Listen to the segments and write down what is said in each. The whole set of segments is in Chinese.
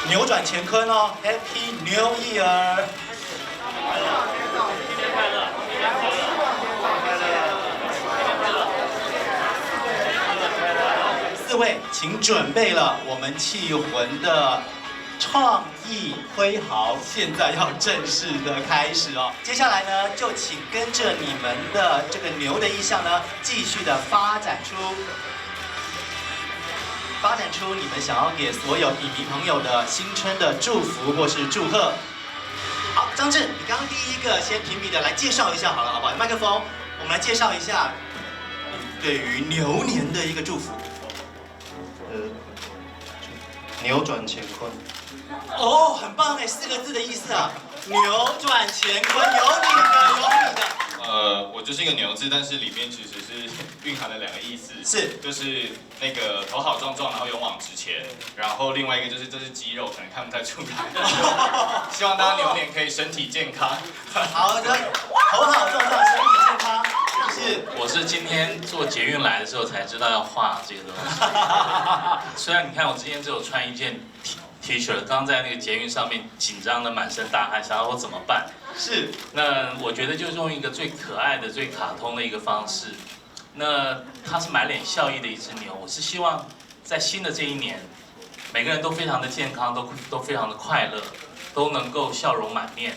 扭转乾坤哦，Happy New Year！ 新年快乐！新年快乐！四位，请准备了我们气魂的创意挥毫，现在要正式的开始哦。接下来呢，就请跟着你们的这个牛的意象呢，继续的发展出你们想要给所有影迷朋友的新春的祝福或是祝贺。好，张震，你刚刚第一个先评比的来介绍一下好了，好不好？麦克风，我们来介绍一下对于牛年的一个祝福。扭转乾坤。哦，很棒哎，4个字的意思啊，扭转乾坤，有你的。我就是一个牛字，但是里面其实是蕴含了2个意思，是，就是那个头好壮壮，然后勇往直前，然后另外一个就是这是肌肉，可能看不太出来。希望大家牛年可以身体健康。好的，头好壮壮，身体健康。是，我是今天坐捷运来的时候才知道要画这个东西。虽然你看我今天只有穿一件 T 恤，刚在那个捷运上面紧张的满身大汗，想要我怎么办？是，那我觉得就是用一个最可爱的、最卡通的一个方式。那它是满脸笑意的一只牛，我是希望在新的这一年，每个人都非常的健康，都非常的快乐，都能够笑容满面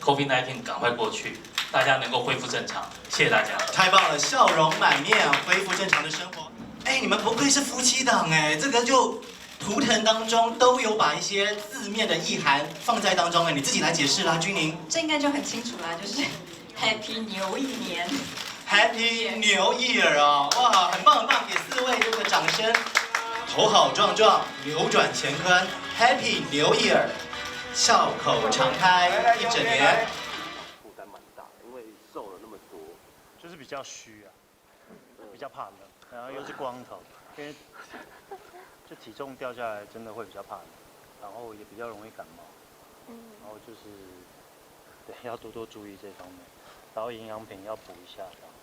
，COVID-19 赶快过去，大家能够恢复正常。谢谢大家。太棒了，笑容满面，恢复正常的生活。哎，你们不愧是夫妻档哎，这个就图腾当中都有把一些字面的意涵放在当中哎，你自己来解释啦，君宁。这应该就很清楚啦，就是 Happy 牛一年。Happy New Year 啊！哇，很棒很棒，给4位这个掌声。头好壮壮，扭转乾坤 ，Happy New Year， 笑口常开一整年。负担蛮大，因为瘦了那么多，就是比较虚啊，比较怕冷，然后又是光头，因为就体重掉下来真的会比较怕冷，然后也比较容易感冒，然后就是对要多多注意这方面，然后营养品要补一下，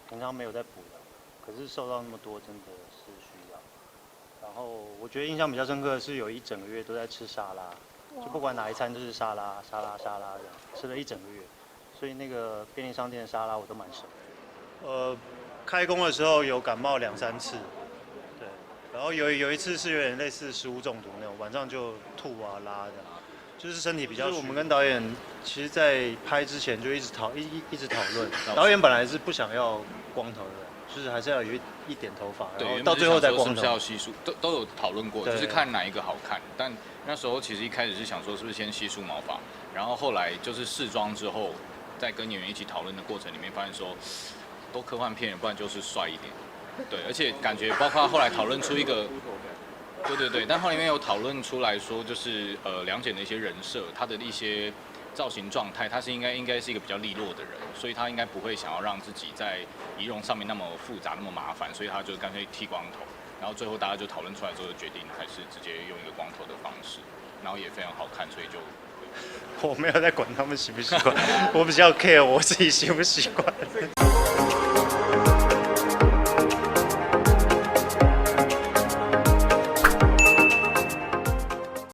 平常没有在补的，可是瘦到那么多真的是需要。然后我觉得印象比较深刻的是有一整个月都在吃沙拉，就不管哪一餐都是沙拉这样，吃了一整个月，所以那个便利商店的沙拉我都蛮熟。开工的时候有感冒2、3次，对，然后有一次是有点类似食物中毒那种，晚上就吐啊拉的，就是身体比较虚。我们跟导演其实，在拍之前就一直讨论，导演本来是不想要光头的，就是还是要有一点头发，然后到最后再光头。是不是要稀疏？都有讨论过，就是看哪一个好看。但那时候其实一开始是想说，是不是先稀疏毛发，然后后来就是试妆之后，在跟演员一起讨论的过程里面，发现说，都科幻片，不然就是帅一点。对，而且感觉包括后来讨论出一个，对，但后来里面有讨论出来说，就是梁简的一些人设，他的一些造型状态，他是应该是一个比较利落的人，所以他应该不会想要让自己在仪容上面那么复杂、那么麻烦，所以他就干脆剃光头。然后最后大家就讨论出来之后，就决定还是直接用一个光头的方式，然后也非常好看，所以就。我没有在管他们习不习惯，我比较 care 我自己习不习惯。